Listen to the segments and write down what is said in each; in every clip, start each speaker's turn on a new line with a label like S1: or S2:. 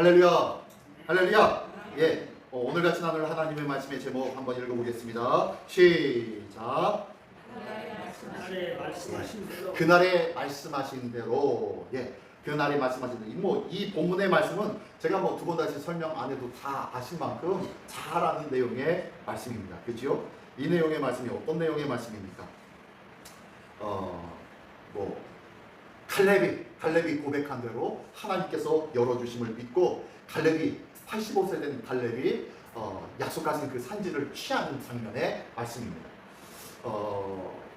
S1: 할렐루야, 할렐루야. 예, 오늘 같이 나눌 하나님의 말씀의 제목 한번 읽어보겠습니다. 시작. 그날에 말씀하신 대로. 예, 그날에 말씀하신 대로. 이 본문의 말씀은 제가 두 번 다시 설명 안 해도 다 아실 만큼 잘 아는 내용의 말씀입니다. 그렇죠? 이 내용의 말씀이 어떤 내용의 말씀입니까? 갈렙이 고백한 대로 하나님께서 열어주심을 믿고 갈렙이 85세 된 갈렙이 약속하신 그 산지를 취하는 장면의 말씀입니다.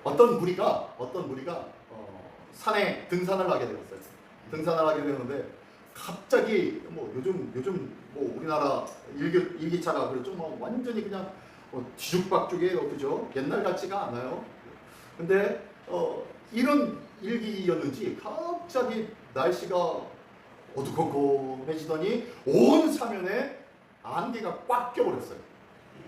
S1: 어떤 무리가 산에 등산을 하게 되었어요. 등산을 하게 되는데 갑자기 요즘 우리나라 일기차가 그렇죠. 완전히 그냥 뒤죽박죽이에요, 그죠? 옛날 같지가 않아요. 근데 이런 일기였는지 갑자기 날씨가 어두컴컴해지더니 온 사면에 안개가 꽉 껴버렸어요.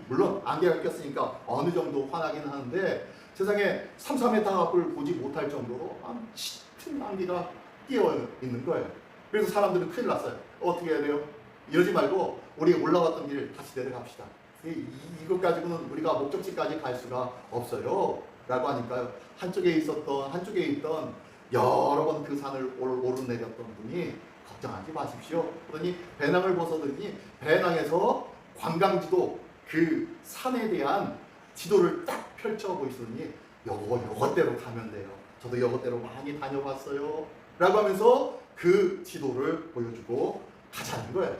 S1: 물론 안개가 꼈으니까 어느 정도 환하긴 하는데 세상에 3m 앞을 보지 못할 정도로 짙은 안개가 끼어 있는 거예요. 그래서 사람들은 큰일 났어요. 어떻게 해야 돼요? 이러지 말고 우리 올라왔던 길 다시 내려갑시다. 이것 가지고는 우리가 목적지까지 갈 수가 없어요 라고 하니까요, 한쪽에 있던 여러 번 그 산을 오르내렸던 분이 걱정하지 마십시오. 그러니 배낭을 벗어더니 배낭에서 관광지도 그 산에 대한 지도를 딱 펼쳐 보이더니 요것대로 가면 돼요. 저도 요것대로 많이 다녀봤어요 라고 하면서 그 지도를 보여주고 가자는 거예요.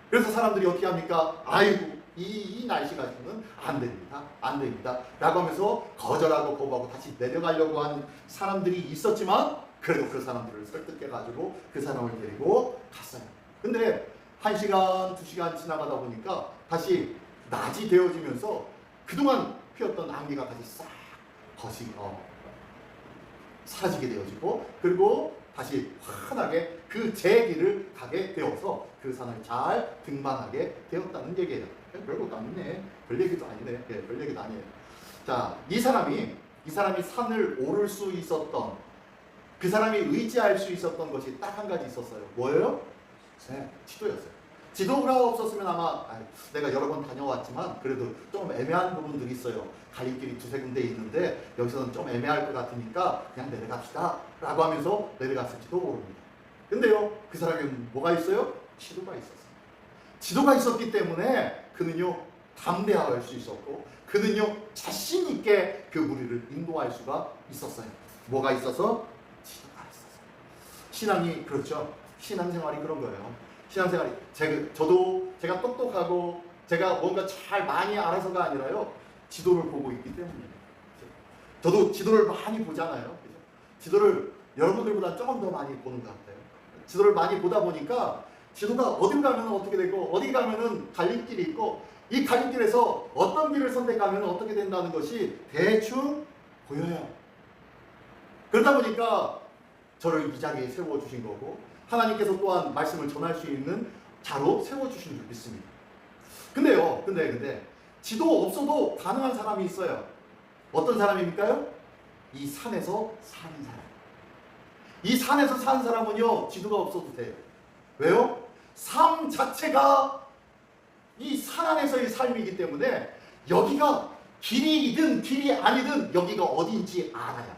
S1: 그래서 사람들이 어떻게 합니까? 아이고 이 날씨 가지고는 안 됩니다 라고 하면서 거절하고 거부하고 다시 내려가려고 하는 사람들이 있었지만 그래도 그 사람들을 설득해 가지고 그 사람을 데리고 갔어요. 근데 1시간 2시간 지나가다 보니까 다시 낮이 되어지면서 그동안 피었던 안개가 다시 싹 사라지게 되어지고, 그리고 다시 환하게 그 제 길을 가게 되어서 그 산을 잘 등반하게 되었다는 얘기예요. 별것도 아니네. 별 얘기도 아니네. 별 얘기도 아니에요. 자, 이 사람이 산을 오를 수 있었던, 그 사람이 의지할 수 있었던 것이 딱 한 가지 있었어요. 뭐예요? 네, 지도였어요. 지도가 없었으면 아마 내가 여러 번 다녀왔지만 그래도 좀 애매한 부분들이 있어요. 갈림길이 두세 군데 있는데 여기서는 좀 애매할 것 같으니까 그냥 내려갑시다 라고 하면서 내려갔을지도 모릅니다. 근데요, 그 사람이 뭐가 있어요? 지도가 있었어요. 지도가 있었기 때문에 그는요 담대할 수 있었고, 그는요 자신 있게 그 무리를 인도할 수가 있었어요. 뭐가 있어서? 지도가 있었어요. 신앙이 그렇죠. 신앙생활이 그런 거예요. 신앙생활이 제가 똑똑하고 제가 뭔가 잘 많이 알아서가 아니라요, 지도를 보고 있기 때문이에요. 저도 지도를 많이 보잖아요. 지도를 여러분들보다 조금 더 많이 보는 것 같아요. 지도를 많이 보다 보니까 지도가 어딜 가면 어떻게 되고 어디 가면은 갈림길이 있고 이 갈림길에서 어떤 길을 선택하면 어떻게 된다는 것이 대충 보여요. 그러다 보니까 저를 이 자리에 세워주신 거고 하나님께서 또한 말씀을 전할 수 있는 자로 세워주신 줄 믿습니다. 근데 지도 없어도 가능한 사람이 있어요. 어떤 사람입니까요? 이 산에서 사는 사람. 이 산에서 사는 사람은요 지도가 없어도 돼요. 왜요? 삶 자체가 이 산 안에서의 삶이기 때문에 여기가 길이든 길이 아니든 여기가 어딘지 알아요.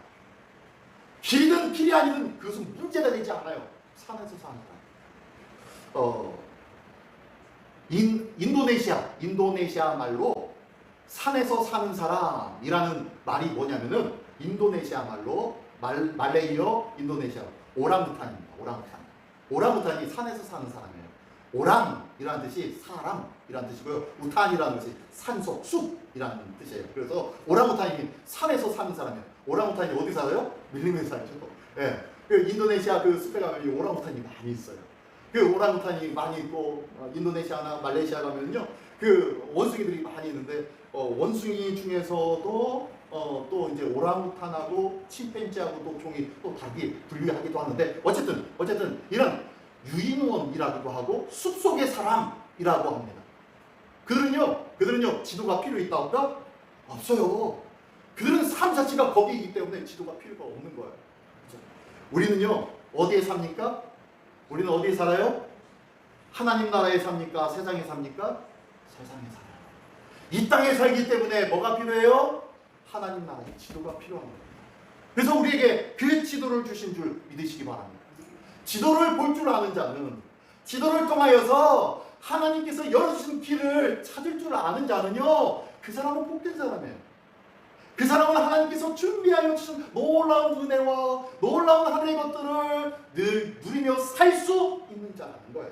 S1: 길이든 길이 아니든 그것은 문제가 되지 않아요. 산에서 사는 사람. 인도네시아 말로 산에서 사는 사람이라는 말이 뭐냐면은 인도네시아 말로 말레이어 인도네시아 오랑우탄입니다. 오랑우탄이 산에서 사는 사람이에요. 오랑이라는 뜻이 사람이라는 뜻이고요. 우탄이라는 뜻이 산속, 숲이라는 뜻이에요. 그래서 오랑우탄이 산에서 사는 사람이에요. 오랑우탄이 어디 살아요? 밀림에 살죠. 예. 그 인도네시아 그 숲에 가면 오랑우탄이 많이 있어요. 그 오랑우탄이 많이 있고 인도네시아나 말레이시아 가면요 그 원숭이들이 많이 있는데 원숭이 중에서도 또 이제 오랑우탄하고 침팬지하고 또 종이 또 다르게 분류하기도 하는데 어쨌든 이런 유인원이라고도 하고 숲속의 사람이라고 합니다. 그들은요 지도가 필요 있다 없다? 없어요. 그들은 삶 자체가 거기이기 때문에 지도가 필요가 없는 거예요. 그렇죠? 우리는요 어디에 삽니까? 우리는 어디에 살아요? 하나님 나라에 삽니까? 세상에 삽니까? 세상에 살아요. 이 땅에 살기 때문에 뭐가 필요해요? 하나님 나라의 지도가 필요한 거예요. 그래서 우리에게 그 지도를 주신 줄 믿으시기 바랍니다. 지도를 볼 줄 아는 자는, 지도를 통하여서 하나님께서 열어주신 길을 찾을 줄 아는 자는요, 그 사람은 복된 사람이에요. 그 사람은 하나님께서 준비하여 주신 놀라운 은혜와 놀라운 하늘의 것들을 늘 누리며 살 수 있는 자라는 거예요.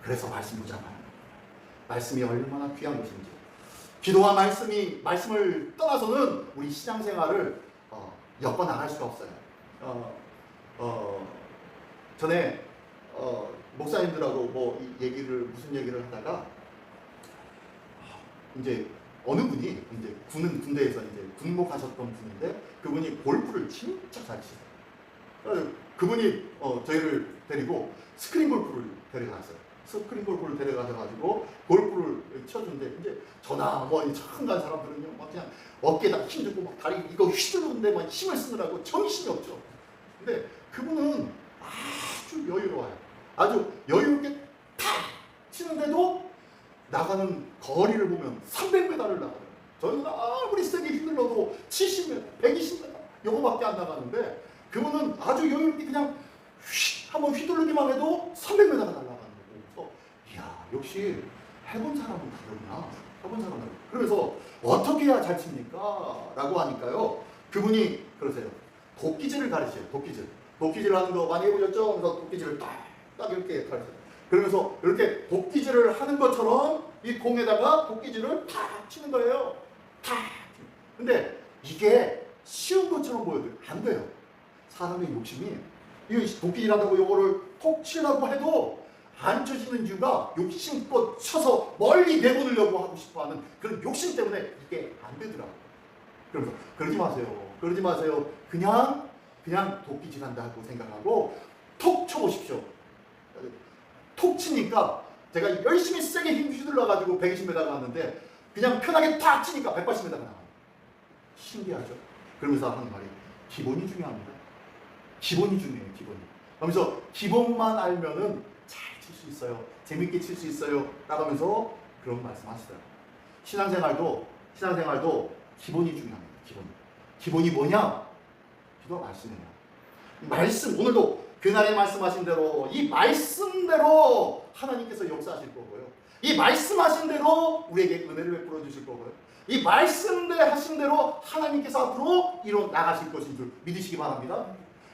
S1: 그래서 말씀 보잖아요. 말씀이 얼마나 귀한 것인지. 기도와 말씀을 떠나서는 우리 신앙생활을 엮어 나갈 수가 없어요. 전에 목사님들하고 무슨 얘기를 하다가 이제 어느 분이 이제 군대에서 이제 군목하셨던 분인데 그분이 골프를 진짜 잘 치세요. 그분이 저희를 데리고 스크린 골프를 데려갔어요. 스크린 골프를 데려가셔가지고 골프를 쳐주는데 이제 저나 처음 간 사람들은요 막 그냥 어깨에다 힘주고 막 다리 이거 휘두르는데 막 힘을 쓰느라고 정신이 없죠. 근데 그분은 아주 여유로워요. 아주 여유롭게 탁 치는데도 나가는 거리를 보면 300m를 나가요. 저희는 아무리 세게 휘둘러도 70m, 120m 요거밖에 안 나가는데 그분은 아주 여유롭게 그냥 한번 휘두르기만 해도 300m가 날아가는 거고. 그래서 이야, 역시 해본 사람은 다르구나. 해본 사람은. 그래서 어떻게 해야 잘 칩니까? 라고 하니까요. 그분이 그러세요. 도끼질을 가르쳐요. 도끼질 하는 거 많이 해보셨죠? 그래서 도끼질을 딱 이렇게 가르쳐요. 그러면서 이렇게 도끼질을 하는 것처럼 이 공에다가 도끼질을 탁 치는 거예요. 탁. 근데 이게 쉬운 것처럼 보여도 안 돼요. 사람의 욕심이 이 도끼질하다고 요거를 톡 치려고 해도 안 쳐지는 이유가 욕심껏 쳐서 멀리 내보내려고 하고 싶어하는 그런 욕심 때문에 이게 안 되더라고요. 그래서 그러지 마세요. 그냥 도끼질한다고 생각하고 톡 쳐보십시오. 톡 치니까 제가 열심히 세게 힘 휘둘러가지고 120m 갔는데 그냥 편하게 탁 치니까 180m가 나와요. 신기하죠? 그러면서 하는 말이 기본이 중요합니다. 기본이 중요해요. 그러면서 기본만 알면은 잘 칠 수 있어요. 재밌게 칠 수 있어요. 나가면서 그런 말씀 하시더라고요. 신앙생활도 기본이 중요합니다. 기본이 뭐냐? 기도가 말씀이에요. 말씀, 오늘도 그날에 말씀하신 대로 이 말씀대로 하나님께서 역사하실 거고요. 이 말씀하신 대로 우리에게 은혜를 베풀어 주실 거고요. 이 말씀대로 하신 대로 하나님께서 앞으로 이뤄 나가실 것인 줄 믿으시기 바랍니다.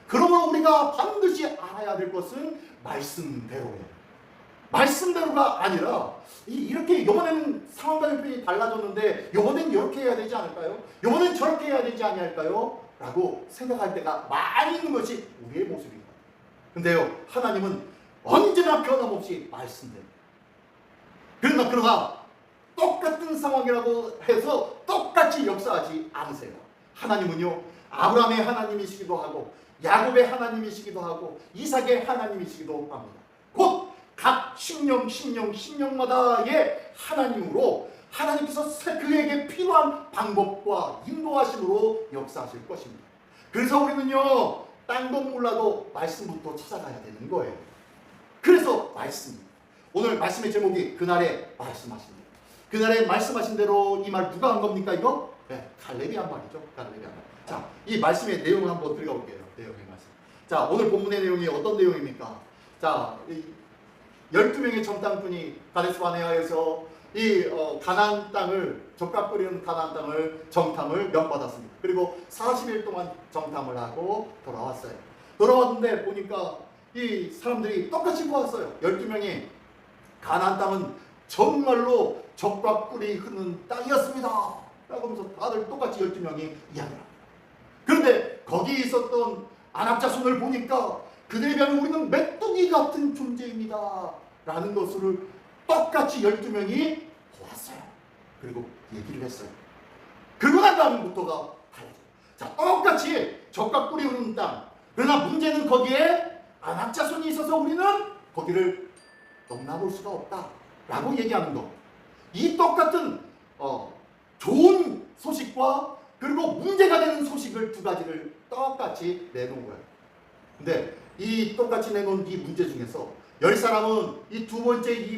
S1: 그러므로 우리가 반드시 알아야 될 것은 말씀대로예요. 말씀대로가 아니라 이렇게 이번에는 상황과 형편이 달라졌는데 이번엔 이렇게 해야 되지 않을까요? 이번엔 저렇게 해야 되지 아니할까요? 라고 생각할 때가 많이 있는 것이 우리의 모습입니다. 근데요, 하나님은 언제나 변함없이 말씀대로. 그러나 똑같은 상황이라고 해서 똑같이 역사하지 않으세요. 하나님은요, 아브라함의 하나님이시기도 하고 야곱의 하나님이시기도 하고 이삭의 하나님이시기도 합니다. 곧 각 신령마다의 하나님으로 하나님께서 그에게 필요한 방법과 인도하심으로 역사하실 것입니다. 그래서 우리는요, 딴 건 몰라도 말씀부터 찾아가야 되는 거예요. 그래서 말씀입니다. 오늘 말씀의 제목이 그날에 말씀하신 대로. 그날에 말씀하신 대로 이 말 누가 한 겁니까 이거? 네, 갈렙이 한 말이죠. 갈렙이 한 말. 자, 이 말씀의 내용을 한번 들어볼게요. 내용의 말씀. 자, 오늘 본문의 내용이 어떤 내용입니까? 자, 12명의 정탐꾼이 가데스 바네아에서 가나안 땅을 적각거리는 가나안 땅을 정탐을 명받았습니다. 그리고 40일 동안 정탐을 하고 돌아왔어요. 돌아왔는데 보니까 이 사람들이 똑같이 보았어요. 12명이 가나안 땅은 정말로 적각꿀이 흐르는 땅이었습니다. 라고 하면서 다들 똑같이 12명이 이야기를 합니다. 그런데 거기 있었던 안압자손을 보니까 그들에 비하면 우리는 메뚜기 같은 존재입니다. 라는 것을 똑같이 12명이 보았어요. 그리고 얘기를 했어요. 그러고 난 다음부터가 달라져요. 자, 똑같이 적각꿀이 흐르는 땅. 그러나 문제는 거기에 안압자손이 있어서 우리는 거기를 넘나볼 수가 없다. 라고 얘기하는 것. 이 똑같은 좋은 소식과 그리고 문제가 되는 소식을 두 가지를 똑같이 내놓은 거예요. 근데 이 똑같이 내놓은 이 문제 중에서 열 사람은 이 두 번째 이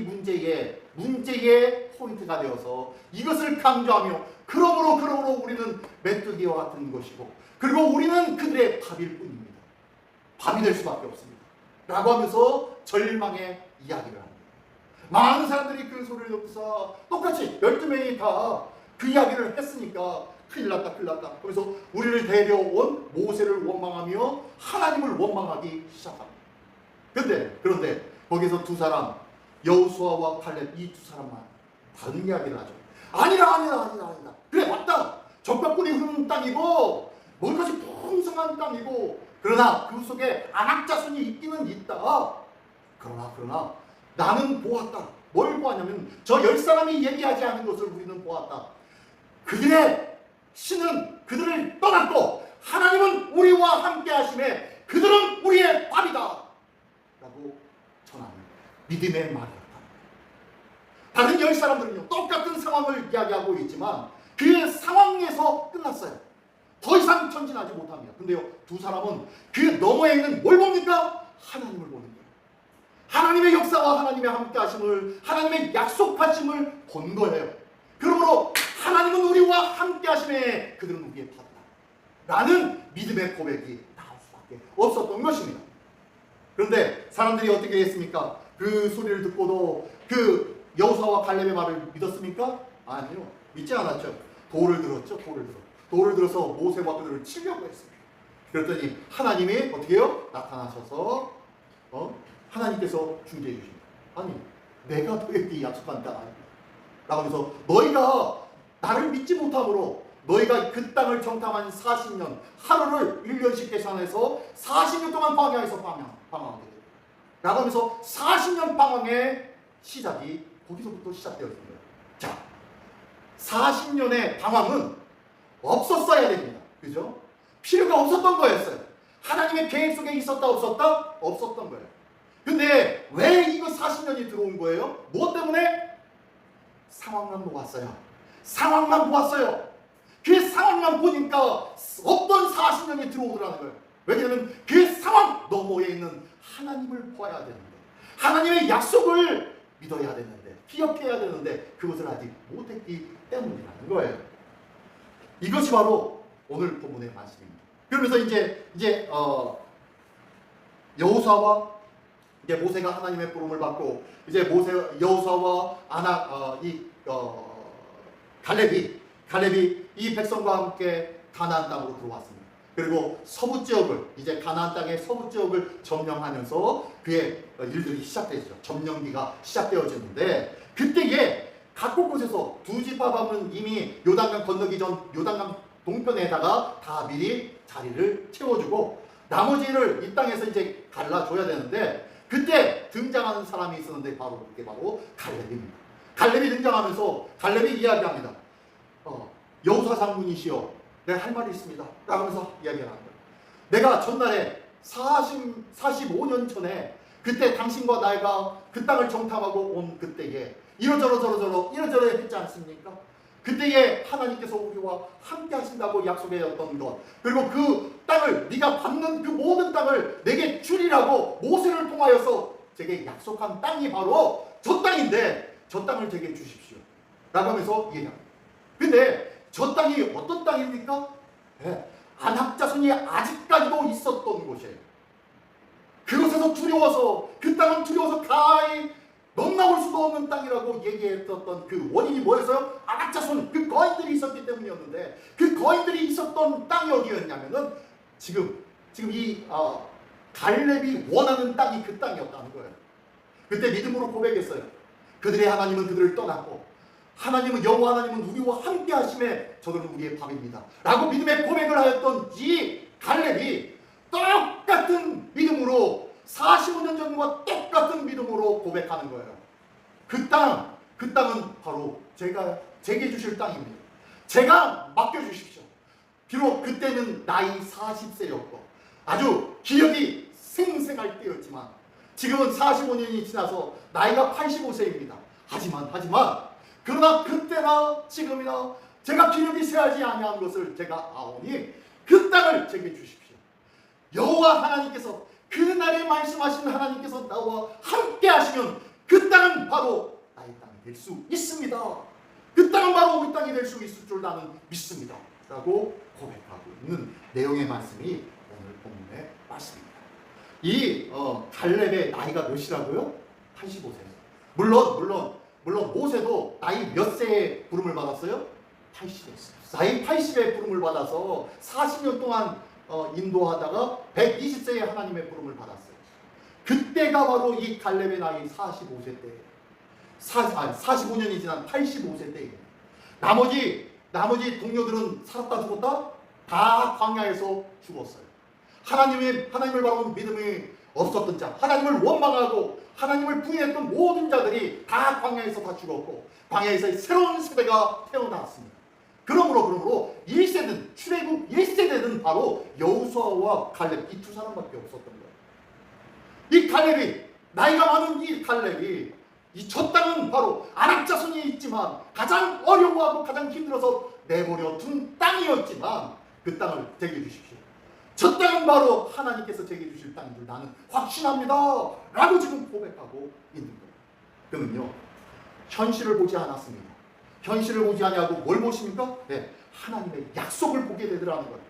S1: 문제의 포인트가 되어서 이것을 강조하며 그러므로 우리는 메뚜기와 같은 것이고 그리고 우리는 그들의 밥일 뿐입니다. 밥이 될 수밖에 없습니다. 라고 하면서 절망의 이야기를 합니다. 많은 사람들이 그 소리를 듣고서 똑같이 12명이 다 그 이야기를 했으니까 큰일 났다. 그래서 우리를 데려온 모세를 원망하며 하나님을 원망하기 시작합니다. 그런데 거기서 두 사람, 여호수아와 칼렙 이 두 사람만 다른 이야기를 하죠. 아니다. 그래 맞다. 적과꿀이 흐르는 땅이고 뭐까지 풍성한 땅이고 그러나 그 속에 아낙 자손이 있기는 있다. 그러나 나는 보았다. 뭘 보았냐면 저 10사람이 얘기하지 않은 것을 우리는 보았다. 그들의 신은 그들을 떠났고 하나님은 우리와 함께 하심에 그들은 우리의 밥이다. 라고 전하는 믿음의 말이었다. 다른 10사람들은요 똑같은 상황을 이야기하고 있지만 그 상황에서 끝났어요. 더 이상 전진하지 못합니다. 근데요 두 사람은 그 너머에 있는 뭘 봅니까? 하나님을 보는 거예요. 하나님의 역사와 하나님의 함께 하심을 하나님의 약속하심을 본 거예요. 그러므로 하나님은 우리와 함께 하심에 그들은 우리의 밥이다 라는 믿음의 고백이 나올 수밖에 없었던 것입니다. 그런데 사람들이 어떻게 했습니까? 그 소리를 듣고도 그 여호수아와 칼렙의 말을 믿었습니까? 아니요. 믿지 않았죠. 돌을 들어서 모세와 그들을 치려고 했습니다. 그랬더니 하나님이 어떻게 해요? 나타나셔서 하나님께서 중재해 주십니다. 아니 내가 너에게 약속한 땅 아니야. 라고 하면서 너희가 나를 믿지 못함으로 너희가 그 땅을 정탐한 40년 하루를 1년씩 계산해서 40년 동안 방황해서 방황하게 됩니다. 라고 하면서 40년 방황의 시작이 거기서부터 시작되었습니다. 자, 40년의 방황은 없었어야 됩니다. 그죠? 필요가 없었던 거였어요. 하나님의 계획 속에 있었다 없었다? 없었던 거예요. 근데 왜 이거 40년이 들어온 거예요? 무엇 때문에? 상황만 보았어요. 그 상황만 보니까 어떤 40년이 들어오더라는 거예요. 왜냐하면 그 상황 너머에 있는 하나님을 봐야 되는데 하나님의 약속을 믿어야 되는데 기억해야 되는데 그것을 아직 못했기 때문이라는 거예요. 이것이 바로 오늘 본문의 말씀입니다. 그러면서 이제 여호수아와 이제 모세가 하나님의 부름을 받고 이제 여호수아와 갈렙이 이 백성과 함께 가나안 땅으로 들어왔습니다. 그리고 서부 지역을 이제 가나안 땅의 서부 지역을 점령하면서 그의 일들이 시작되죠. 점령기가 시작되어지는데 그때에 각국 곳에서 두 지파방은 이미 요단강 건너기 전 요단강 동편에다가 다 미리 자리를 채워주고 나머지를 이 땅에서 이제 갈라줘야 되는데 그때 등장하는 사람이 있었는데 바로 갈렙입니다. 갈렙이 등장하면서 갈렙이 이야기합니다. 여호수아 장군이시여 내가 할 말이 있습니다. 라고 하면서 이야기를 합니다. 내가 전날에 45년 전에 그때 당신과 나이가 그 땅을 정탐하고 온 그때에 이러저러 했지 않습니까? 그때에 하나님께서 우리와 함께 하신다고 약속하였던 것 그리고 그 땅을 네가 받는 그 모든 땅을 내게 주리라고 모세를 통하여서 제게 약속한 땅이 바로 저 땅인데 저 땅을 제게 주십시오 라고 하면서 얘기합니다. 근데 저 땅이 어떤 땅입니까? 아낙 자손이 아직까지도 있었던 곳이에요. 그곳에서 두려워서 그 땅은 두려워서 가히 넘나올 수도 없는 땅이라고 얘기했었던 그 원인이 뭐였어요? 아낙 자손 그 거인들이 있었기 때문이었는데 그 거인들이 있었던 땅이 어디였냐면은 지금 이 갈렙이 원하는 땅이 그 땅이었다는 거예요. 그때 믿음으로 고백했어요. 그들의 하나님은 그들을 떠났고 하나님은 여호와 하나님은 우리와 함께 하심에 저들은 우리의 밥입니다 라고 믿음의 고백을 하였던 이 갈렙이 똑같은 믿음으로 45년 전과 똑같은 믿음으로 고백하는 거예요. 그 땅은 바로 제게 주실 땅입니다. 제가 맡겨주십시오. 비록 그때는 나이 40세였고 아주 기력이 생생할 때였지만 지금은 45년이 지나서 나이가 85세입니다. 하지만 그러나 그때나 지금이나 제가 기력이 쇠하지 아니한 것을 제가 아오니 그 땅을 제게 주십시오. 여호와 하나님께서 그날에 말씀하신 하나님께서 나와 함께 하시면 그 땅은 바로 나의 땅이 될 수 있습니다. 그 땅은 바로 우리 땅이 될 수 있을 줄 나는 믿습니다 라고 고백하고 있는 내용의 말씀이 오늘 본문의 말씀입니다. 이 갈렙의 나이가 몇이라고요? 85세. 물론 모세도 나이 몇 세에 부름을 받았어요? 80세. 나이 80에 부름을 받아서 40년 동안 인도하다가 120세에 하나님의 부름을 받았어요. 그때가 바로 이 갈렙의 나이 45세 때예요. 45년이 지난 85세 때예요. 나머지 동료들은 살았다 죽었다? 다 광야에서 죽었어요. 하나님을 바라보는 믿음이 없었던 자, 하나님을 원망하고 하나님을 부인했던 모든 자들이 다 광야에서 다 죽었고 광야에서 새로운 세대가 태어났습니다. 그러므로 1세대는 출애굽 1세대는 바로 여호수아와 갈렙 이 두 사람밖에 없었던 거예요. 이 갈렙이 나이가 많은 이 갈렙이 이 저 땅은 바로 아낙 자손이 있지만 가장 어려워하고 가장 힘들어서 내버려 둔 땅이었지만 그 땅을 제게 주십시오. 저 땅은 바로 하나님께서 제게 주실 땅인 줄 나는 확신합니다 라고 지금 고백하고 있는 거예요. 그러면요, 현실을 보지 않았습니다. 현실을 보지 아니하고 뭘 보십니까? 네, 하나님의 약속을 보게 되더라는 거예요.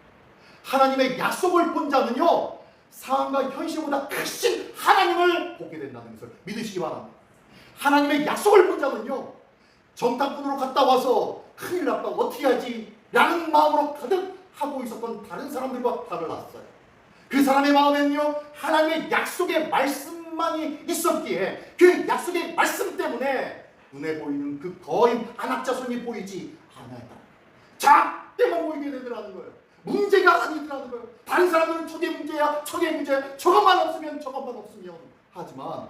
S1: 하나님의 약속을 본 자는요, 상황과 현실보다 크신 하나님을 보게 된다는 것을 믿으시기 바랍니다. 하나님의 약속을 본 자는요, 정탐꾼으로 갔다 와서 큰일 났다 어떻게 하지? 라는 마음으로 가득 하고 있었던 다른 사람들과 달랐어요. 그 사람의 마음에는요, 하나님의 약속의 말씀만이 있었기에 그 약속의 말씀 때문에 눈에 보이는 그 거인 아낙 자손이 보이지 않았다. 작게만 보이게 되더라는 거예요. 문제가 아니더라는 거예요. 다른 사람들은 저게 문제야, 저게 문제야, 저것만 없으면 하지만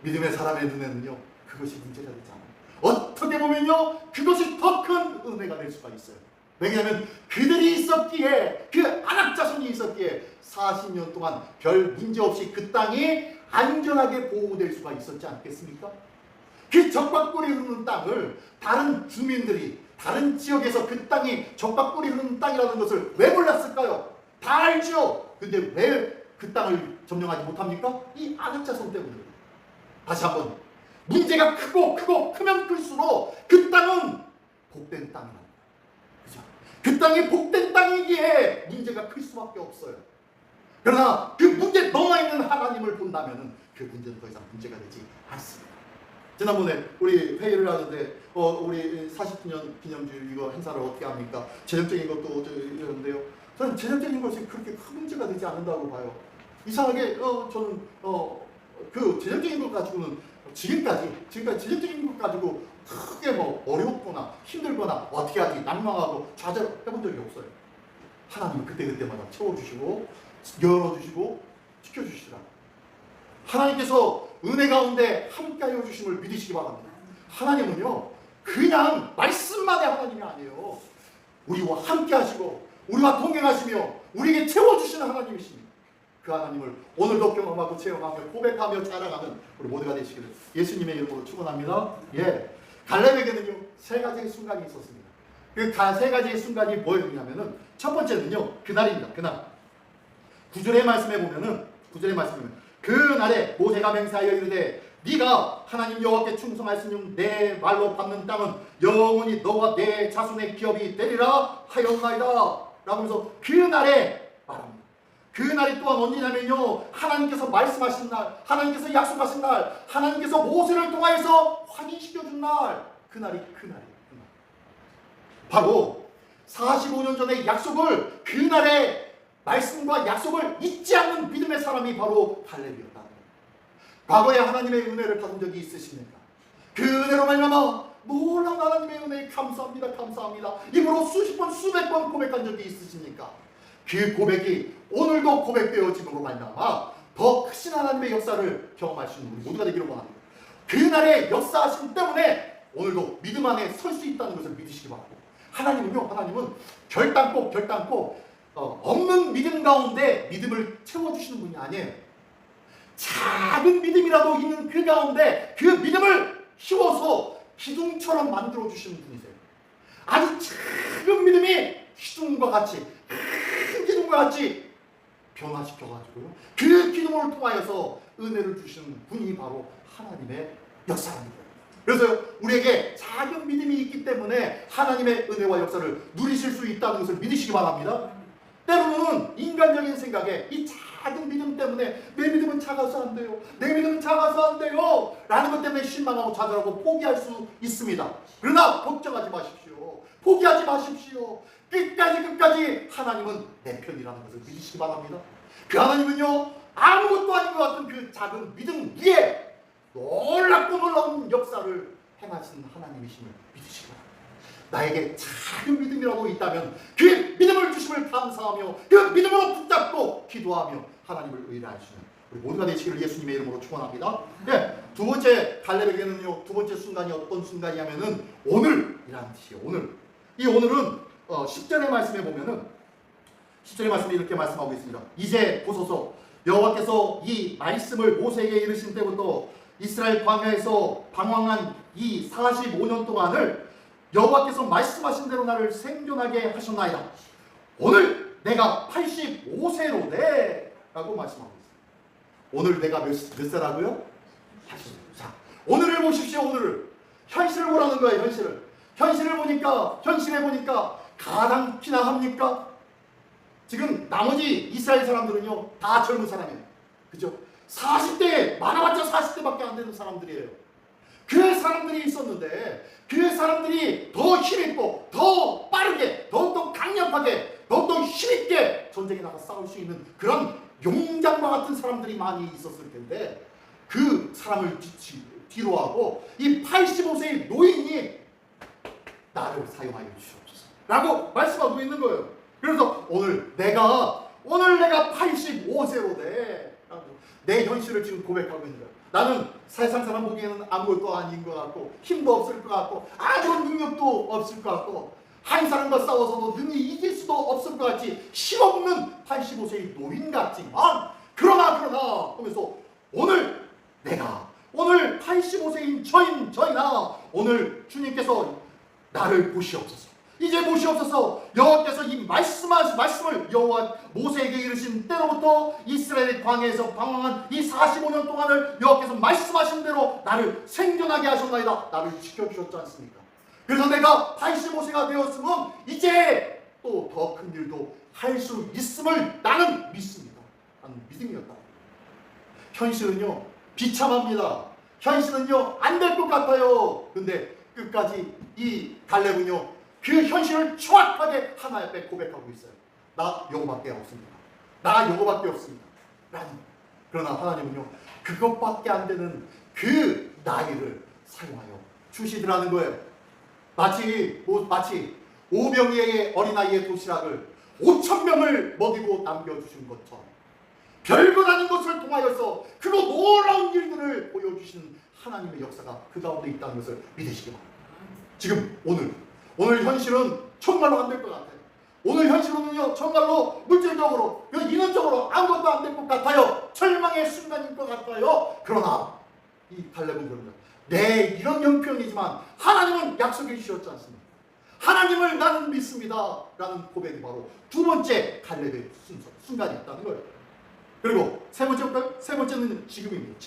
S1: 믿음의 사람의 눈에는요, 그것이 문제가 되지 않아요. 어떻게 보면요, 그것이 더 큰 은혜가 될 수가 있어요. 왜냐하면 그들이 있었기에, 그 아낙 자손이 있었기에 40년 동안 별 문제 없이 그 땅이 안전하게 보호될 수가 있었지 않겠습니까? 그 적박골이 흐르는 땅을 다른 주민들이 다른 지역에서 그 땅이 적박골이 흐르는 땅이라는 것을 왜 몰랐을까요? 다 알죠. 근데 왜 그 땅을 점령하지 못합니까? 이 아낙 자손 때문에. 다시 한번, 문제가 크면 클수록 그 땅은 복된 땅이다. 그죠? 그 땅이 복된 땅이기에 문제가 클 수밖에 없어요. 그러나 그 문제 넘어 있는 하나님을 본다면은 그 문제는 더 이상 문제가 되지 않습니다. 지난번에 우리 회의를 하는데 우리 40주년 기념주일 이거 행사를 어떻게 합니까? 재정적인 것도 이러는데요. 저는 재정적인 것이 그렇게 큰 문제가 되지 않는다고 봐요. 이상하게 저는 그 재정적인 것 가지고는 지금까지 재정적인 것 가지고 크게 뭐 어렵거나 힘들거나 어떻게 하지 난망하고 좌절해본 적이 없어요. 하나님은 그때마다 채워주시고 열어주시고 지켜주시더라고요. 하나님께서 은혜 가운데 함께하여 주심을 믿으시기 바랍니다. 하나님은요, 그냥 말씀만의 하나님이 아니에요. 우리와 함께하시고 우리와 동행하시며 우리에게 채워주시는 하나님이십니다. 그 하나님을 오늘도 경험하고 체험하며 고백하며 자랑하는 우리 모두가 되시기를 예수님의 이름으로 축원합니다. 예, 갈렙에게는요 3가지의 순간이 있었습니다. 그 3가지의 순간이 뭐였냐면은 첫 번째는요, 그날입니다. 그날 9절의 말씀에 보면은 그날에 모세가 맹세하여 이르되 네가 하나님 여호와께 충성하였으면 내 말로 받는 땅은 영원히 너와 내 자손의 기업이 되리라 하였나이다 라면서 그날에 말합니다. 그날이 또한 언제냐면요, 하나님께서 말씀하신 날, 하나님께서 약속하신 날, 하나님께서 모세를 통하여서 확인시켜준 날, 그날이에요. 바로 45년 전의 약속을, 그날의 말씀과 약속을 잊지 않는 믿음의 사람이 바로 갈렙이었다. 과거에 하나님의 은혜를 받은 적이 있으십니까? 그 은혜로 말미암아 놀라운 하나님의 은혜에 감사합니다. 입으로 수십 번 수백 번 고백한 적이 있으십니까? 그 고백이 오늘도 고백되어짐으로 말미암아 더 크신 하나님의 역사를 경험할 수 있는 우리 모두가 되기를 원합니다. 그날의 역사하심 때문에 오늘도 믿음 안에 설 수 있다는 것을 믿으시기 바랍니다. 하나님은 결단코 없는 믿음 가운데 믿음을 채워주시는 분이 아니에요. 작은 믿음이라도 있는 그 가운데 그 믿음을 키워서 기둥처럼 만들어주시는 분이세요. 아주 작은 믿음이 기둥과 같이, 큰 기둥과 같이 변화시켜가지고요. 그 기도를 통하여서 은혜를 주시는 분이 바로 하나님의 역사입니다. 그래서 우리에게 작은 믿음이 있기 때문에 하나님의 은혜와 역사를 누리실 수 있다는 것을 믿으시기 바랍니다. 때로는 인간적인 생각에 이 작은 믿음 때문에 내 믿음은 작아서 안 돼요, 내 믿음은 작아서 안 돼요 라는 것 때문에 실망하고 좌절하고 포기할 수 있습니다. 그러나 걱정하지 마십시오. 포기하지 마십시오. 끝까지 하나님은 내 편이라는 것을 믿으시기 바랍니다. 그 하나님은요, 아무것도 아닌 것 같은 그 작은 믿음 위에 놀랍고 놀라운 역사를 행하신 하나님이심을 믿으시기 바랍니다. 나에게 작은 믿음이라도 있다면 그 믿음을 주심을 감사하며 그 믿음으로 붙잡고 기도하며 하나님을 의뢰할 수 있는 우리 모두가 되시기를 예수님의 이름으로 축원합니다. 네, 두 번째 갈렙에게는요, 두 번째 순간이 어떤 순간이냐면은 오늘이라는 뜻이에요. 오늘. 이 오늘은 10절의 말씀에 보면은 10절의 말씀에 이렇게 말씀하고 있습니다. 이제 보소서, 여호와께서 이 말씀을 모세에게 이르신 때부터 이스라엘 광야에서 방황한 이 45년 동안을 여호와께서 말씀하신 대로 나를 생존하게 하셨나이다. 오늘 내가 85세로 돼 라고 말씀하고 있어요. 오늘 내가 몇 세라고요? 85세. 자, 오늘을 보십시오. 오늘을. 현실을 보라는 거예요. 현실을 보니까 가당키나 합니까? 지금 나머지 이스라엘 사람들은요, 다 젊은 사람이에요. 그죠? 40대, 많아봤자 40대밖에 안 되는 사람들이에요. 그 사람들이 있었는데 그 사람들이 더 힘있고 더 빠르게 더욱더 강력하게 더욱더 힘있게 전쟁에 나가 싸울 수 있는 그런 용장과 같은 사람들이 많이 있었을 텐데 그 사람을 뒤로 하고 이 85세의 노인이 나를 사용하여 주시옵소서 라고 말씀하고 있는 거예요. 그래서 오늘 내가 85세로 돼. 내 현실을 지금 고백하고 있는 거예요. 나는 세상 사람 보기에는 아무것도 아닌 것 같고 힘도 없을 것 같고 아무런 능력도 없을 것 같고 한 사람과 싸워서도 능히 이길 수도 없을 것 같이 힘없는 85세의 노인 같지만 그러나 하면서 오늘 내가 오늘 85세인 저희나 오늘 주님께서 나를 보시옵소서. 이제 보시옵소서. 여호와께서 이 말씀을 여호와 모세에게 이르신 때로부터 이스라엘의 광야에서 방황한 이 45년 동안을 여호와께서 말씀하신 대로 나를 생존하게 하셨나이다. 나를 지켜주셨지 않습니까? 그래서 내가 85세가 되었으면 이제 또 더 큰 일도 할 수 있음을 나는 믿습니다. 나는 믿음이었다. 현실은요 비참합니다. 현실은요 안 될 것 같아요. 근데 끝까지 이 갈렙은요 그 현실을 정확하게 하나님 앞에 고백하고 있어요. 나 요거밖에 없습니다. 나 요거밖에 없습니다. 그러나 하나님은요 그것밖에 안 되는 그 나이를 사용하여 주시더라는 거예요. 마치 오병이의 어린아이의 도시락을 5,000명을 먹이고 남겨주신 것처럼 별것 아닌 것을 통하여서 그 놀라운 일들을 보여주시는 하나님의 역사가 그 가운데 있다는 것을 믿으시기 바랍니다. 지금 오늘 현실은 정말로 안 될 것 같아요. 오늘 현실은요 정말로 물질적으로 인원적으로 아무것도 안 될 것 같아요. 절망의 순간인 것 같아요. 그러나 이 갈렙은 그럽니다. 내 이런 형편이지만 하나님은 약속해 주셨지 않습니까? 하나님을 나는 믿습니다 라는 고백이 바로 두 번째 갈렙의 순간이었다는 거예요. 그리고 세 번째는 지금입니다.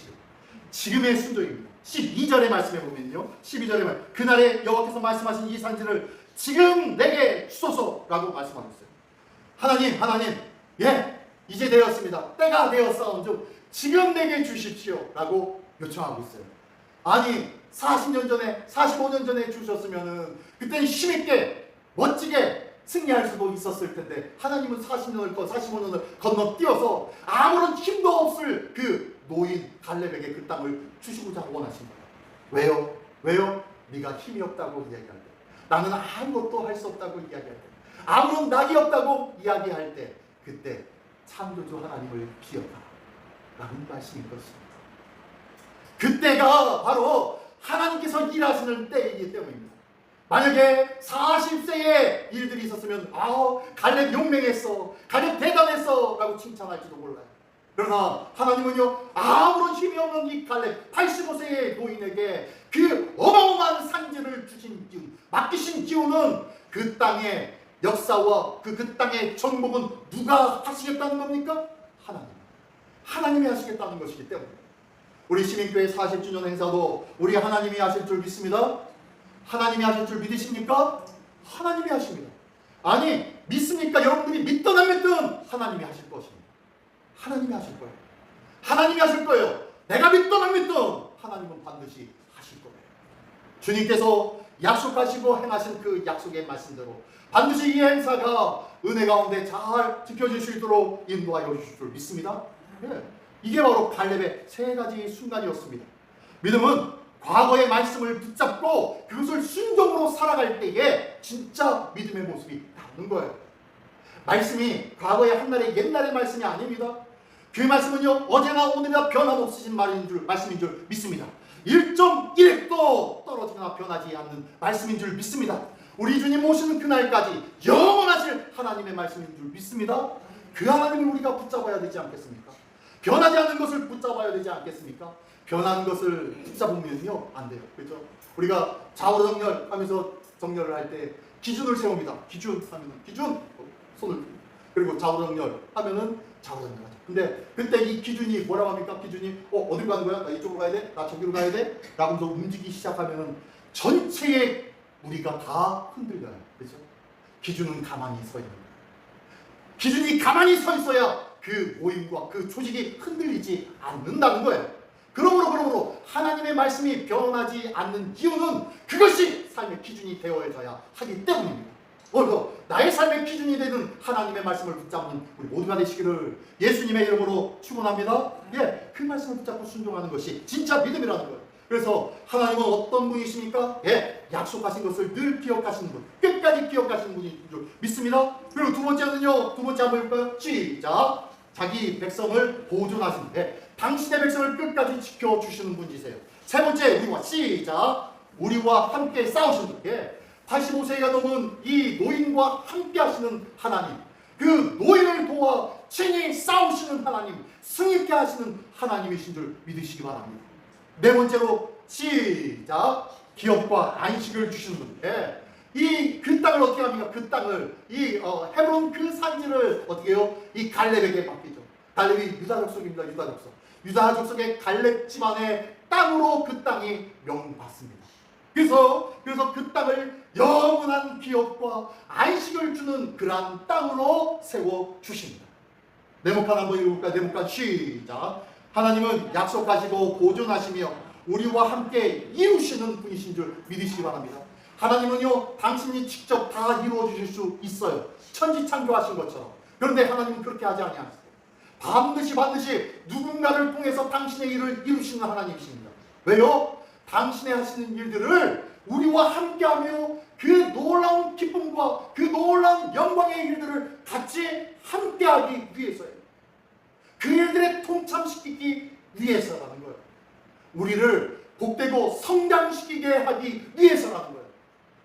S1: 지금의 순종입니다. 12절의 말씀에 보면요 12절에 보면 그날에 여호와께서 말씀하신 이 산지를 지금 내게 주소서라고 말씀하고 있어요. 하나님 예 이제 되었습니다. 때가 되었사온즉 지금 내게 주십시오 라고 요청하고 있어요. 아니 40년 전에 45년 전에 주셨으면은 그때는 힘있게 멋지게 승리할 수도 있었을 텐데 하나님은 45년을 건너뛰어서 아무런 힘도 없을 그 노인 갈렙에게 그 땅을 주시고자 원하신 거예요. 왜요? 네가 힘이 없다고 이야기할 때, 나는 아무것도 할 수 없다고 이야기할 때, 아무런 낙이 없다고 이야기할 때, 그때 창조주 하나님을 기억하라 라는 말씀인 것입니다. 그때가 바로 하나님께서 일하시는 때이기 때문입니다. 만약에 40세의 일들이 있었으면 갈렙 용맹했어, 갈렙 대단했어 라고 칭찬할지도 몰라요. 그러나 하나님은요 아무런 힘이 없는 이 갈렙 85세의 노인에게 그 어마어마한 산지를 주신 기운, 맡기신 기운은 그 땅에 역사와 그 땅의 정복은 누가 하시겠다는 겁니까? 하나님이 하시겠다는 것이기 때문에 우리 시민교회 40주년 행사도 우리 하나님이 하실 줄 믿습니다. 하나님이 하실 줄 믿으십니까? 하나님이 하십니다. 아니 믿습니까? 여러분들이 믿든 안 믿든 하나님이 하실 것입니다. 하나님이 하실 거예요. 하나님이 하실 거예요. 내가 믿든 안 믿든 하나님은 반드시 하실 거예요. 주님께서 약속하시고 행하신 그 약속의 말씀대로 반드시 이 행사가 은혜 가운데 잘 지켜질 수 있도록 인도하여 주실 줄 믿습니다. 네. 이게 바로 갈렙의 세 가지 순간이었습니다. 믿음은 과거의 말씀을 붙잡고 그것을 순종으로 살아갈 때에 진짜 믿음의 모습이 나오는 거예요. 말씀이 과거의 한날의 옛날의 말씀이 아닙니다. 그 말씀은요 어제나 오늘이나 변함없으신 말씀인 줄 믿습니다. 1.1핵도 떨어지거나 변하지 않는 말씀인 줄 믿습니다. 우리 주님 오시는 그날까지 영원하실 하나님의 말씀인 줄 믿습니다. 그 하나님을 우리가 붙잡아야 되지 않겠습니까? 변하지 않는 것을 붙잡아야 되지 않겠습니까? 변하는 것을 붙잡으면요 안 돼요. 그렇죠? 우리가 좌우로 정렬하면서 정렬을 할 때 기준을 세웁니다. 기준 하면은 기준 손을 그리고 좌우로 정렬하면은 좌우로 정렬하죠. 근데 그때 이 기준이 뭐라고 합니까? 기준이 어디로 가는 거야? 나 이쪽으로 가야 돼? 나 저기로 가야 돼? 라고 하면서 움직이기 시작하면은 전체의 우리가 다 흔들려요. 그렇죠? 기준은 가만히 서 있는 거예요. 기준이 가만히 서 있어야 그 모임과 그 조직이 흔들리지 않는다는 거예요. 그러므로 하나님의 말씀이 변하지 않는 이유는 그것이 삶의 기준이 되어져야 하기 때문입니다. 그래서 나의 삶의 기준이 되는 하나님의 말씀을 붙잡는 우리 모두가 되시기를 예수님의 이름으로 축원합니다. 예, 그 말씀을 붙잡고 순종하는 것이 진짜 믿음이라는 거예요. 그래서 하나님은 어떤 분이십니까? 예, 약속하신 것을 늘 기억하시는 분, 끝까지 기억하시는 분인 줄 믿습니다. 그리고 두 번째는요, 두 번째 한번 해볼까요? 시작! 자기 백성을 보존하시는데 당신의 백성을 끝까지 지켜주시는 분이세요. 세 번째, 우리와 시작! 우리와 함께 싸우시는 분. 예, 85세가 넘은 이 노인과 함께 하시는 하나님, 그 노인을 도와 친히 싸우시는 하나님, 승리케 하시는 하나님이신 줄 믿으시기 바랍니다. 네 번째로 시작! 기업과 안식을 주시는 분. 예. 그 땅을 어떻게 합니까? 그 땅을 헤브론 그 산지를 어떻게 해요? 이 갈렙에게 맡기죠. 갈렙이 유다 족속입니다. 유다 족속. 유다 족속의 갈렙 집안의 땅으로 그 땅이 명받습니다. 그래서 그 땅을 영원한 기업과 안식을 주는 그러한 땅으로 세워 주십니다. 네모칸 한번 읽어볼까요? 네모칸 시작! 하나님은 약속하시고 보존하시며 우리와 함께 이루시는 분이신 줄 믿으시기 바랍니다. 하나님은요 당신이 직접 다 이루어 주실 수 있어요. 천지 창조하신 것처럼. 그런데 하나님은 그렇게 하지 아니하세요. 반드시 누군가를 통해서 당신의 일을 이루시는 하나님이십니다. 왜요? 당신의 하시는 일들을 우리와 함께하며 그 놀라운 기쁨과 그 놀라운 영광의 일들을 같이 함께하기 위해서예요. 그 일들에 통참시키기 위해서라는 거예요. 우리를 복되고 성장시키게 하기 위해서라는 거예요.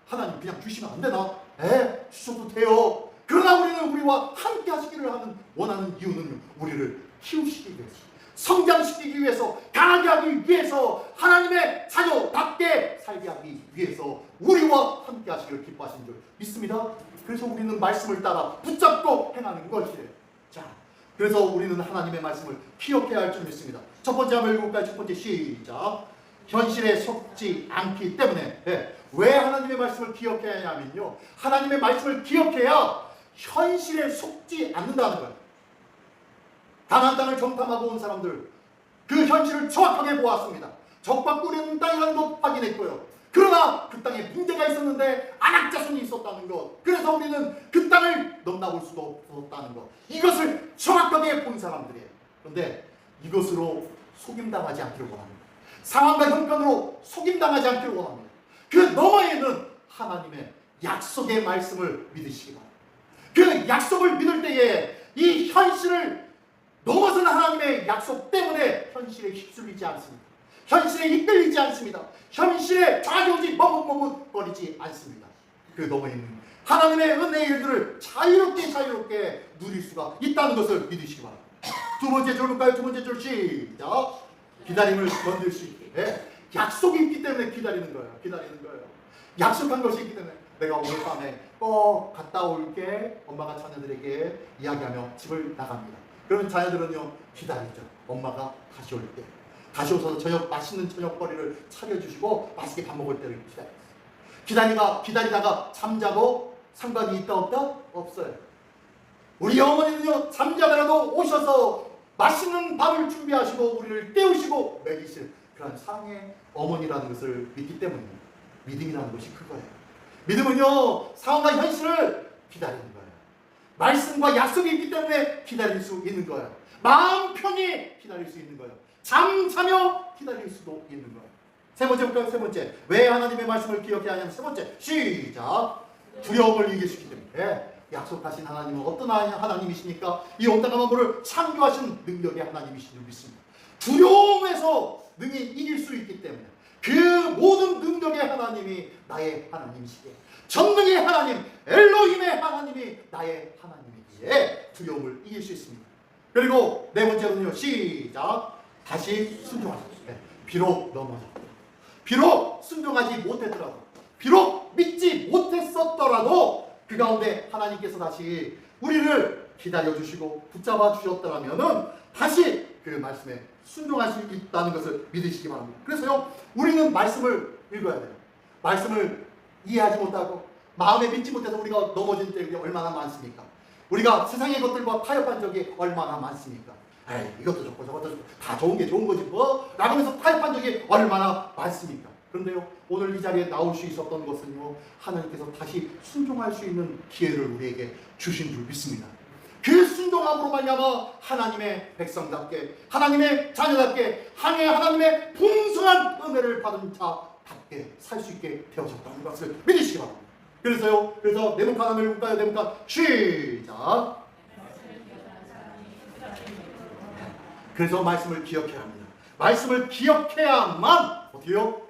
S1: 하나님 그냥 주시면 안 되나? 네, 주셔도 돼요. 그러나 우리는 우리와 함께 하시기를 원하는 이유는 우리를 키우시기 위해서, 성장시키기 위해서, 강하게 하기 위해서, 하나님의 자녀답게 살게 하기 위해서 우리와 함께 하시기를 기뻐하신 줄 믿습니다. 그래서 우리는 말씀을 따라 붙잡고 행하는 것이에요. 자, 그래서 우리는 하나님의 말씀을 기억해야 할 줄 믿습니다. 첫 번째 한번 읽어볼까요? 첫 번째 시작! 현실에 속지 않기 때문에. 네. 왜 하나님의 말씀을 기억해야 하냐면요, 하나님의 말씀을 기억해야 현실에 속지 않는다는 거예요. 가나안 땅을 정탐하고 온 사람들 그 현실을 정확하게 보았습니다. 적과 꿀이는 땅이라는 것 확인했고요. 그러나 그 땅에 문제가 있었는데 안악자손이 있었다는 것, 그래서 우리는 그 땅을 넘나볼 수도 없었다는 것, 이것을 정확하게 본 사람들이에요. 그런데 이것으로 속임당하지 않기를 원합니다. 상황과 형편으로 속임당하지 않기를 원합니다. 그 너머에는 하나님의 약속의 말씀을 믿으시기 바랍니다. 그 약속을 믿을 때에 이 현실을 넘어선 하나님의 약속 때문에 현실에 휩쓸리지 않습니다. 현실에 이끌리지 않습니다. 현실에 좌지우지 머뭇머뭇거리지 않습니다. 그 너머에 있는 하나님의 은혜의 일들을 자유롭게 누릴 수가 있다는 것을 믿으시기 바랍니다. 두 번째 줄 볼까요? 두 번째 줄 시작! 기다림을 건들 수 있게. 약속이 있기 때문에 기다리는 거예요. 약속한 것이 있기 때문에 내가 오늘 밤에 꼭 갔다 올게 엄마가 자녀들에게 이야기하며 집을 나갑니다. 그러면 자녀들은요 기다리죠. 엄마가 다시 올 때. 다시 오셔서 맛있는 저녁거리를 차려주시고 맛있게 밥 먹을 때를 기다리다가 잠자고 상관이 있다 없다? 없어요. 우리 어머니는요 잠자더라도 오셔서 맛있는 밥을 준비하시고 우리를 깨우시고 먹이실 그런 상의 어머니라는 것을 믿기 때문입니다. 믿음이라는 것이 그거예요. 믿음은요 상황과 현실을 기다리는 거예요. 말씀과 약속이 있기 때문에 기다릴 수 있는 거예요. 마음 편히 기다릴 수 있는 거예요. 잠자며 기다릴 수도 있는 거예요. 세 번째 볼까요? 세 번째, 왜 하나님의 말씀을 기억해야 하냐면 세 번째, 시작. 두려움을 이기시기 때문에. 약속하신 하나님은 어떤 하나님이십니까? 이 온 땅과 만물을 창조하신 능력의 하나님이신 줄 믿습니다. 두려움에서 능히 이길 수 있기 때문에 그 모든 능력의 하나님이 나의 하나님이시기에 전능의 하나님 엘로힘의 하나님이 나의 하나님이기에 두려움을 이길 수 있습니다. 그리고 네 번째로는요, 시작. 다시 순종하십시오. 비록 넘어졌다, 비록 순종하지 못했더라도, 비록 믿지 못했었더라도 그 가운데 하나님께서 다시 우리를 기다려주시고 붙잡아 주셨더라면은 다시 그 말씀에 순종할 수 있다는 것을 믿으시기 바랍니다. 그래서요 우리는 말씀을 읽어야 돼요. 말씀을 이해하지 못하고 마음에 믿지 못해서 우리가 넘어진 때가 얼마나 많습니까? 우리가 세상의 것들과 타협한 적이 얼마나 많습니까? 에이, 이것도 좋고 저것도 좋고 다 좋은 게 좋은 거지 뭐 라고 하면서 타협한 적이 얼마나 많습니까? 그런데요 오늘 이 자리에 나올 수 있었던 것은요 하나님께서 다시 순종할 수 있는 기회를 우리에게 주신 줄 믿습니다. 그 순종함으로 말미암아 하나님의 백성답게, 하나님의 자녀답게, 하나님의 풍성한 은혜를 받은 자답게 살 수 있게 되어졌다는 것을 믿으시기 바랍니다. 그래서 네모칸을 볼까요? 네모칸 시작. 그래서 말씀을 기억해야 합니다. 말씀을 기억해야만 어떻게요?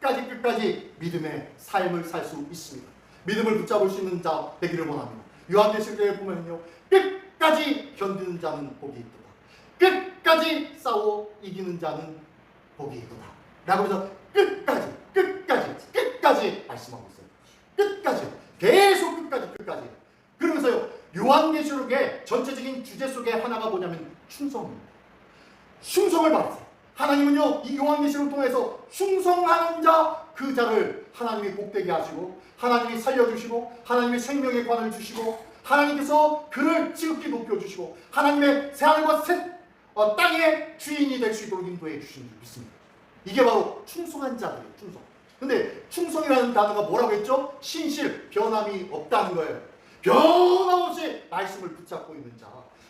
S1: 끝까지 믿음의 삶을 살 수 있습니다. 믿음을 붙잡을 수 있는 자 되기를 원합니다. 요한계시록에 보면요, 끝까지 견디는 자는 복이 있도다. 끝까지 싸워 이기는 자는 복이 있도다. 라고 해서 끝까지 말씀하고 있어요. 끝까지, 계속 끝까지. 그러면서요, 요한계시록의 전체적인 주제 속에 하나가 뭐냐면 충성입니다. 충성을 받았어요. 하나님은요 이 요한계시록을 통해서 충성하는 자 그 자를 하나님이 복되게 하시고 하나님이 살려주시고 하나님의 생명의 관을 주시고 하나님께서 그를 지극히 높여주시고 하나님의 새하늘과 새 땅의 주인이 될 수 있도록 인도해 주시는 줄 믿습니다. 이게 바로 충성한 자들이에요. 충성. 근데 충성이라는 단어가 뭐라고 했죠? 신실, 변함이 없다는 거예요. 변함없이 말씀을 붙잡고 있는 자,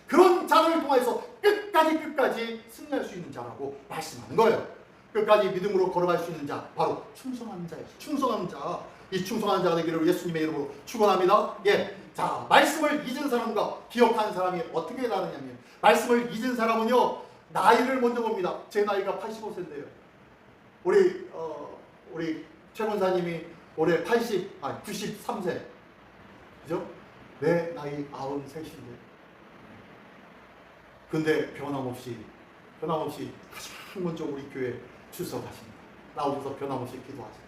S1: 그런 자를 통해서 끝까지 승리할 수 있는 자라고 말씀하는 거예요. 끝까지 믿음으로 걸어갈 수 있는 자, 바로 충성한 자예요. 충성한 자, 이 충성한 자가 되기를 예수님의 이름으로 축원합니다. 예, 자, 말씀을 잊은 사람과 기억하는 사람이 어떻게 다르냐면, 말씀을 잊은 사람은요 나이를 먼저 봅니다. 제 나이가 85세인데요. 우리 최 권사님이 올해 93세, 그죠? 내 나이 93인데. 근데 변함없이 가장 먼저 우리 교회 출석하십니다. 나오셔서 변함없이 기도하세요.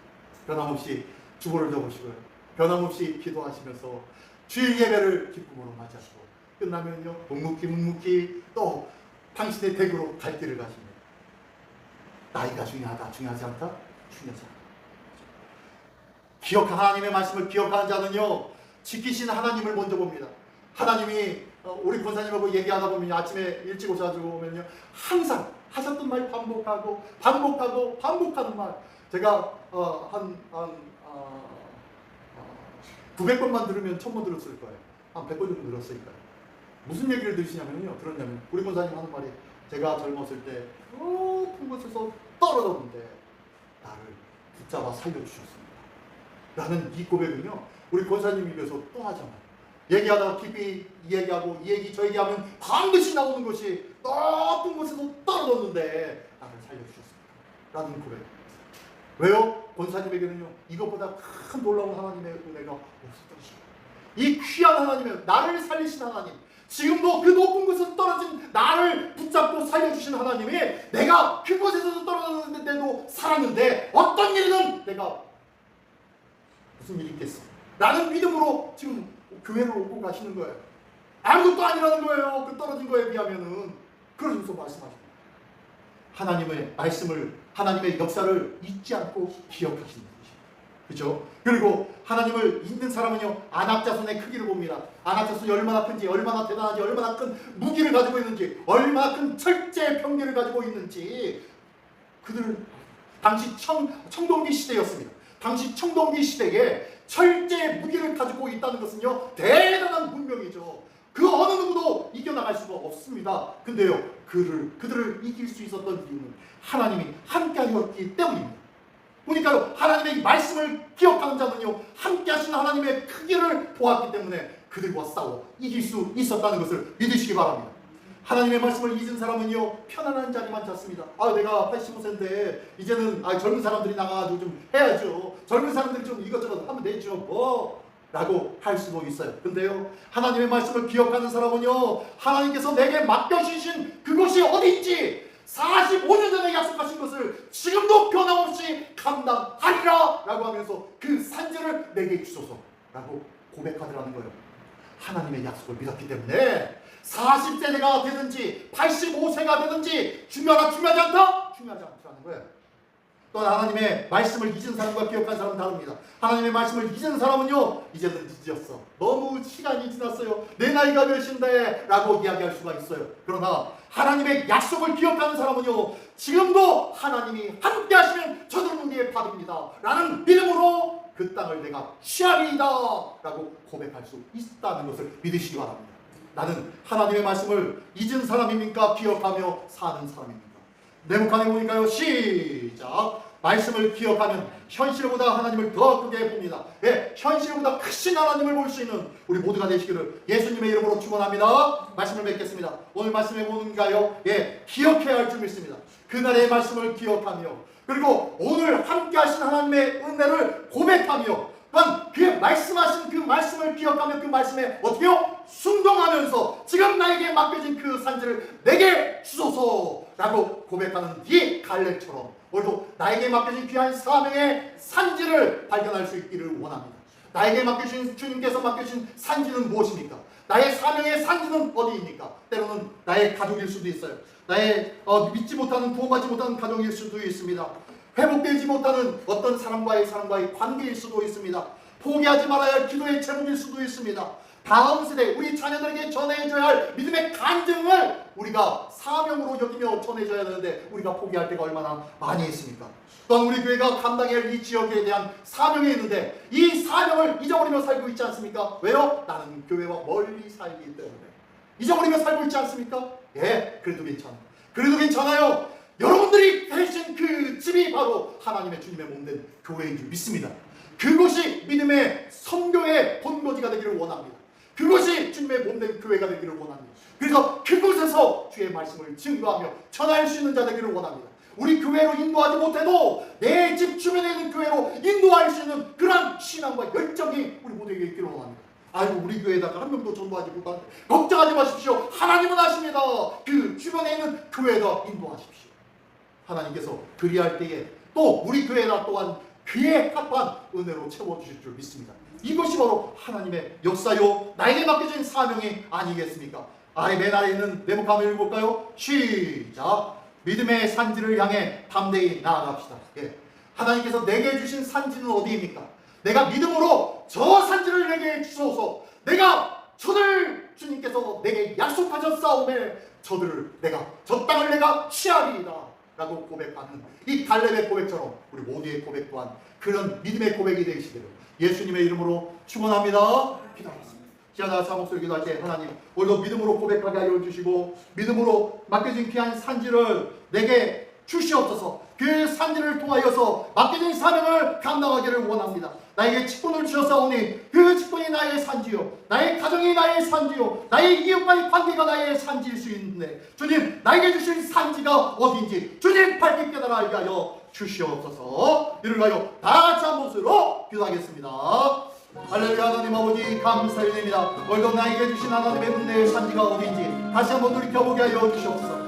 S1: 변함없이 주보를 적으시고요. 변함없이 기도하시면서 주일 예배를 기쁨으로 맞이하시고 끝나면요 묵묵히 또 당신의 댁으로 갈 길을 가십니다. 나이가 중요하지 않다? 중요하지 않다. 하나님의 말씀을 기억하는 자는요 지키신 하나님을 먼저 봅니다. 하나님이 우리 권사님하고 얘기하다 보면 아침에 일찍 오셔가지고 오면요 항상 하셨던 말 반복하는 말. 제가 900번만 들으면 1000번 들었을 거예요. 한 100번 정도 들었을 거예요. 무슨 얘기를 들으시냐면요, 우리 권사님 하는 말이, 제가 젊었을 때 높은 곳에서 떨어졌는데 나를 붙잡아 살려주셨습니다 라는 이 고백은요 우리 권사님 입에서 또 하잖아요. 얘기하다가 깊이 얘기하고 이 얘기 저 얘기하면 반드시 나오는 것이 높은 곳에서 떨어졌는데 나를 살려주셨습니다 라는 고백. 왜요? 권사님에게는요 이것보다 큰 놀라운 하나님의 은혜가 없었던 것입니다. 이 귀한 하나님의 나를 살리신 하나님, 지금도 그 높은 곳에서 떨어진 나를 붙잡고 살려주신 하나님이 내가 그곳에서 떨어졌는데도 살았는데 어떤 일이든 내가 무슨 일이 있겠어? 라는 믿음으로 지금 교회를 오고 가시는 거예요. 아무것도 아니라는 거예요. 그 떨어진 거에 비하면은. 그러면서 말씀하십니다. 하나님의 말씀을, 하나님의 역사를 잊지 않고 기억하시는 분이십니다. 그렇죠? 그리고 하나님을 믿는 사람은요, 안악자손의 크기를 봅니다. 안악자손이 얼마나 큰지, 얼마나 대단한지, 얼마나 큰 무기를 가지고 있는지, 얼마나 큰 철제 병기를 가지고 있는지, 그들을 당시 청동기 시대였습니다. 당시 청동기 시대에 철제 무기를 가지고 있다는 것은요, 대단한 문명이죠. 그 어느 누구도 이겨나갈 수가 없습니다. 근데요, 그들을 이길 수 있었던 이유는 하나님이 함께하였기 때문입니다. 보니까요, 하나님의 말씀을 기억하는 자는요, 함께하신 하나님의 크기를 보았기 때문에 그들과 싸워 이길 수 있었다는 것을 믿으시기 바랍니다. 하나님의 말씀을 잊은 사람은요, 편안한 자리만 찾습니다. 내가 85세인데 이제는 젊은 사람들이 나가가지고 좀 해야죠. 젊은 사람들이 좀 이것저것 하면 되죠. 라고 할 수도 있어요. 근데요, 하나님의 말씀을 기억하는 사람은요, 하나님께서 내게 맡겨주신 그것이 어딘지 45년 전에 약속하신 것을 지금도 변함없이 감당하리라 라고 하면서 그 산지를 내게 주소서 라고 고백하더라는 거예요. 하나님의 약속을 믿었기 때문에 40세가 되든지 85세가 되든지 중요하지 않다? 중요하지 않다는 거예요. 또 하나님의 말씀을 잊은 사람과 기억한 사람은 다릅니다. 하나님의 말씀을 잊은 사람은요, 이제는 늦었어. 너무 시간이 지났어요. 내 나이가 몇인데? 라고 이야기할 수가 있어요. 그러나 하나님의 약속을 기억하는 사람은요, 지금도 하나님이 함께 하시면 저들은 우리의 밥입니다 라는 믿음으로 그 땅을 내가 취하리이다 라고 고백할 수 있다는 것을 믿으시기 바랍니다. 나는 하나님의 말씀을 잊은 사람입니까? 기억하며 사는 사람입니까? 네모칸에 보니까요, 시작. 말씀을 기억하면 현실보다 하나님을 더 크게 봅니다. 현실보다 크신 하나님을 볼 수 있는 우리 모두가 되시기를 예수님의 이름으로 축원합니다. 말씀을 맺겠습니다. 오늘 말씀에 보는가요? 기억해야 할 줄 믿습니다. 그날의 말씀을 기억하며, 그리고 오늘 함께 하신 하나님의 은혜를 고백하며, 또한 그 말씀하신 그 말씀을 기억하며 그 말씀에 어떻게요? 순종하면서 지금 나에게 맡겨진 그 산지를 내게 주소서라고 고백하는 이 갈렙처럼 오늘도 나에게 맡겨진 귀한 사명의 산지를 발견할 수 있기를 원합니다. 나에게 맡겨진, 주님께서 맡겨진 산지는 무엇입니까? 나의 사명의 산지는 어디입니까? 때로는 나의 가족일 수도 있어요. 나의 믿지 못하는, 도움받지 못하는 가족일 수도 있습니다. 회복되지 못하는 어떤 사람과의 관계일 수도 있습니다. 포기하지 말아야 할 기도의 제목일 수도 있습니다. 다음 세대 우리 자녀들에게 전해줘야 할 믿음의 간증을 우리가 사명으로 여기며 전해줘야 되는데 우리가 포기할 때가 얼마나 많이 있습니까? 또한 우리 교회가 감당해야 할 이 지역에 대한 사명이 있는데 이 사명을 잊어버리며 살고 있지 않습니까? 왜요? 나는 교회와 멀리 살기 때문에 잊어버리며 살고 있지 않습니까? 그래도 괜찮아요. 여러분들이 계신 그 집이 바로 하나님의 주님의 몸된 교회인 줄 믿습니다. 그것이 믿음의 선교의 본거지가 되기를 원합니다. 그것이 주님의 몸된 교회가 되기를 원합니다. 그래서 그곳에서 주의 말씀을 증거하며 전할 수 있는 자 되기를 원합니다. 우리 교회로 인도하지 못해도 내 집 주변에 있는 교회로 인도할 수 있는 그러한 신앙과 열정이 우리 모두에게 있기를 원합니다. 우리 교회에다가 한 명도 전도하지 못하는데 걱정하지 마십시오. 하나님은 아십니다. 그 주변에 있는 교회에다 인도하십시오. 하나님께서 그리할 때에 또 우리 교회나 또한 그에 합한 은혜로 채워주실 줄 믿습니다. 이것이 바로 하나님의 역사요, 나에게 맡겨진 사명이 아니겠습니까? 맨 아래에 있는 네모칸 한번 읽어볼까요? 시작. 믿음의 산지를 향해 담대히 나아갑시다. 하나님께서 내게 주신 산지는 어디입니까? 내가 믿음으로 저 산지를 내게 주소서. 저들 주님께서 내게 약속하셨사오매 저 땅을 내가 취하리이다 라고 고백하는 이 갈렙의 고백처럼 우리 모두의 고백 또한 그런 믿음의 고백이 되시기를 예수님의 이름으로 축원합니다. 기도하겠습니다. 시아나 목소리 기도할 때 하나님 오늘도 믿음으로 고백하게 하여 주시고 믿음으로 맡겨진 귀한 산지를 내게 주시옵소서. 그 산지를 통하여서 맡겨진 사명을 감당하기를 원합니다. 나에게 직분을 주셨사오니 그 직분이 나의 산지요, 나의 가정이 나의 산지요, 나의 이웃과의 관계가 나의 산지일 수 있는데 주님 나에게 주신 산지가 어딘지 주님 밝게 깨달아 알게 하여 주시옵소서. 이를 위하여 다 같이 한 목소리로 기도하겠습니다. 할렐루야. 하나님 아버지 감사드립니다. 오늘도 나에게 주신 하나님의 은혜의 산지가 어딘지 다시 한번 돌이켜보게 하여 주시옵소서.